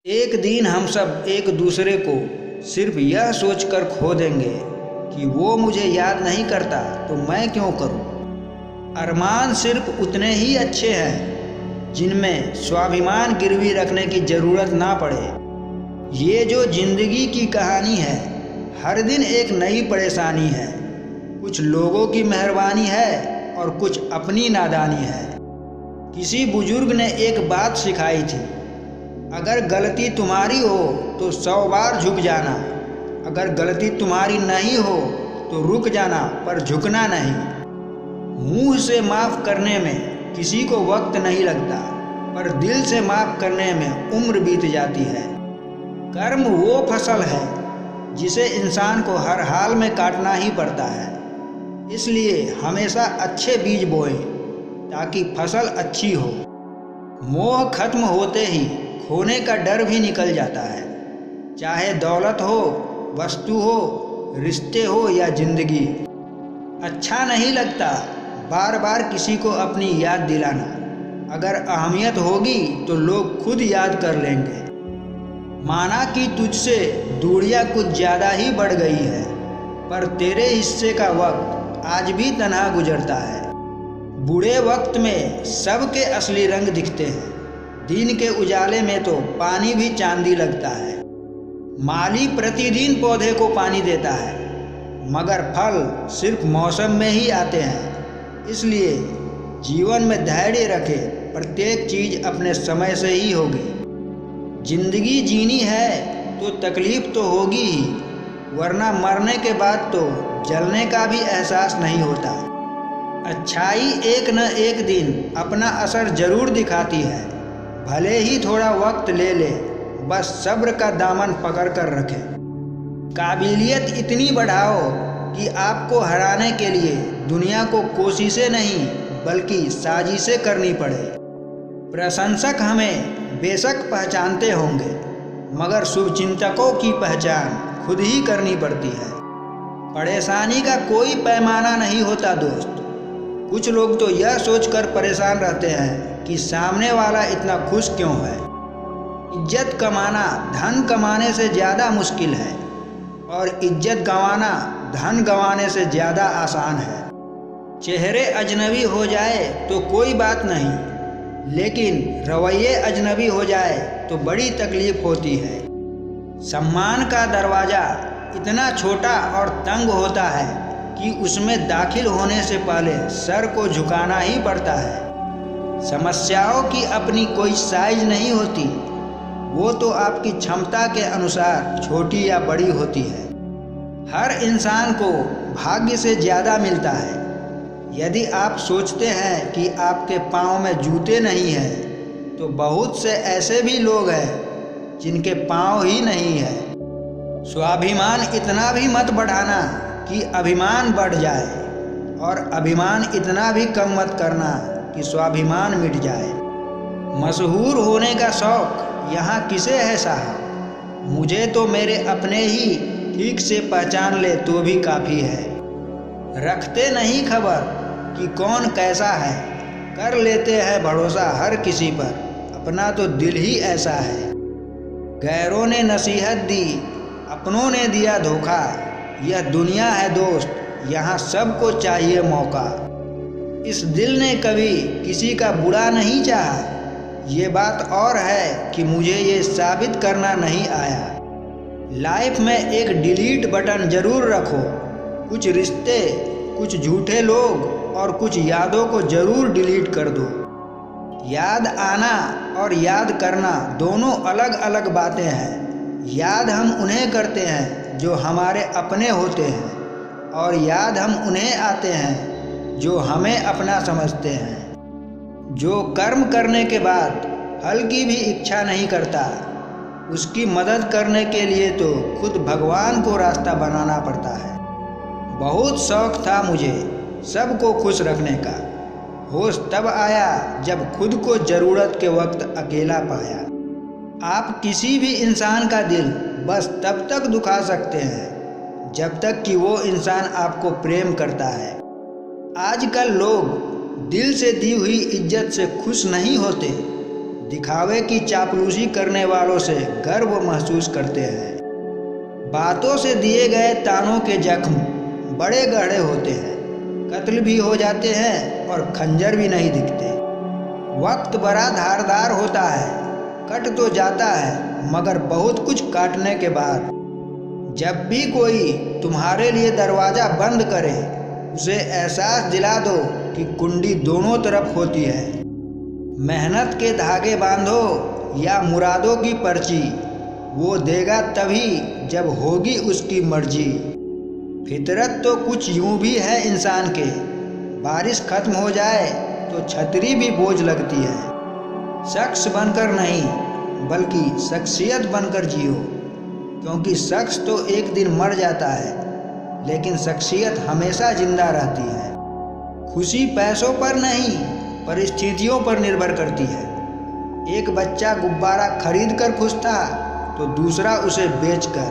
एक दिन हम सब एक दूसरे को सिर्फ यह सोचकर खो देंगे कि वो मुझे याद नहीं करता तो मैं क्यों करूं। अरमान सिर्फ उतने ही अच्छे हैं जिनमें स्वाभिमान गिरवी रखने की ज़रूरत ना पड़े। ये जो ज़िंदगी की कहानी है, हर दिन एक नई परेशानी है। कुछ लोगों की मेहरबानी है और कुछ अपनी नादानी है। किसी बुजुर्ग ने एक बात सिखाई थी, अगर गलती तुम्हारी हो तो 100 बार झुक जाना, अगर गलती तुम्हारी नहीं हो तो रुक जाना पर झुकना नहीं। मुंह से माफ़ करने में किसी को वक्त नहीं लगता, पर दिल से माफ़ करने में उम्र बीत जाती है। कर्म वो फसल है जिसे इंसान को हर हाल में काटना ही पड़ता है, इसलिए हमेशा अच्छे बीज बोएं ताकि फसल अच्छी हो। मोह खत्म होते ही खोने का डर भी निकल जाता है, चाहे दौलत हो, वस्तु हो, रिश्ते हो या जिंदगी। अच्छा नहीं लगता बार बार किसी को अपनी याद दिलाना, अगर अहमियत होगी तो लोग खुद याद कर लेंगे। माना कि तुझसे दूरियां कुछ ज़्यादा ही बढ़ गई है, पर तेरे हिस्से का वक्त आज भी तन्हा गुजरता है। बुरे वक्त में सबके असली रंग दिखते हैं, दिन के उजाले में तो पानी भी चांदी लगता है। माली प्रतिदिन पौधे को पानी देता है, मगर फल सिर्फ मौसम में ही आते हैं। इसलिए जीवन में धैर्य रखे, प्रत्येक चीज़ अपने समय से ही होगी। जिंदगी जीनी है तो तकलीफ तो होगी ही, वरना मरने के बाद तो जलने का भी एहसास नहीं होता। अच्छाई एक न एक दिन अपना असर जरूर दिखाती है, भले ही थोड़ा वक्त ले ले, बस सब्र का दामन पकड़ कर रखे। काबिलियत इतनी बढ़ाओ कि आपको हराने के लिए दुनिया को कोशिशें नहीं बल्कि साजिशें करनी पड़े। प्रशंसक हमें बेशक पहचानते होंगे, मगर शुभचिंतकों की पहचान खुद ही करनी पड़ती है। परेशानी का कोई पैमाना नहीं होता दोस्त। कुछ लोग तो यह सोचकर परेशान रहते हैं कि सामने वाला इतना खुश क्यों है। इज्जत कमाना धन कमाने से ज़्यादा मुश्किल है, और इज्जत गंवाना धन गंवाने से ज़्यादा आसान है। चेहरे अजनबी हो जाए तो कोई बात नहीं, लेकिन रवैये अजनबी हो जाए तो बड़ी तकलीफ होती है। सम्मान का दरवाज़ा इतना छोटा और तंग होता है कि उसमें दाखिल होने से पहले सर को झुकाना ही पड़ता है। समस्याओं की अपनी कोई साइज नहीं होती, वो तो आपकी क्षमता के अनुसार छोटी या बड़ी होती है। हर इंसान को भाग्य से ज़्यादा मिलता है। यदि आप सोचते हैं कि आपके पाँव में जूते नहीं हैं, तो बहुत से ऐसे भी लोग हैं जिनके पाँव ही नहीं है। स्वाभिमान इतना भी मत बढ़ाना कि अभिमान बढ़ जाए, और अभिमान इतना भी कम मत करना कि स्वाभिमान मिट जाए। मशहूर होने का शौक यहाँ किसे है साहब, मुझे तो मेरे अपने ही ठीक से पहचान ले तो भी काफ़ी है। रखते नहीं खबर कि कौन कैसा है, कर लेते हैं भरोसा हर किसी पर, अपना तो दिल ही ऐसा है। गैरों ने नसीहत दी, अपनों ने दिया धोखा, यह दुनिया है दोस्त, यहाँ सबको चाहिए मौका। इस दिल ने कभी किसी का बुरा नहीं चाहा, ये बात और है कि मुझे ये साबित करना नहीं आया। लाइफ में एक डिलीट बटन जरूर रखो। कुछ रिश्ते, कुछ झूठे लोग और कुछ यादों को जरूर डिलीट कर दो। याद आना और याद करना दोनों अलग अलग बातें हैं। याद हम उन्हें करते हैं जो हमारे अपने होते हैं, और याद हम उन्हें आते हैं जो हमें अपना समझते हैं। जो कर्म करने के बाद फल की भी इच्छा नहीं करता, उसकी मदद करने के लिए तो खुद भगवान को रास्ता बनाना पड़ता है। बहुत शौक था मुझे सबको खुश रखने का, होश तब आया जब खुद को ज़रूरत के वक्त अकेला पाया। आप किसी भी इंसान का दिल बस तब तक दुखा सकते हैं जब तक कि वो इंसान आपको प्रेम करता है। आजकल लोग दिल से दी हुई इज्जत से खुश नहीं होते, दिखावे की चापलूसी करने वालों से गर्व महसूस करते हैं। बातों से दिए गए तानों के जख्म बड़े गहरे होते हैं, कत्ल भी हो जाते हैं और खंजर भी नहीं दिखते। वक्त बड़ा धारदार होता है, कट तो जाता है मगर बहुत कुछ काटने के बाद। जब भी कोई तुम्हारे लिए दरवाज़ा बंद करे, उसे एहसास दिला दो कि कुंडी दोनों तरफ होती है। मेहनत के धागे बांधो या मुरादों की पर्ची, वो देगा तभी जब होगी उसकी मर्जी। फितरत तो कुछ यूं भी है इंसान के, बारिश खत्म हो जाए तो छतरी भी बोझ लगती है। शख्स बनकर नहीं बल्कि शख्सियत बनकर जियो, क्योंकि शख्स तो एक दिन मर जाता है लेकिन शख्सियत हमेशा जिंदा रहती है। खुशी पैसों पर नहीं परिस्थितियों पर निर्भर करती है। एक बच्चा गुब्बारा खरीद कर खुश था तो दूसरा उसे बेचकर।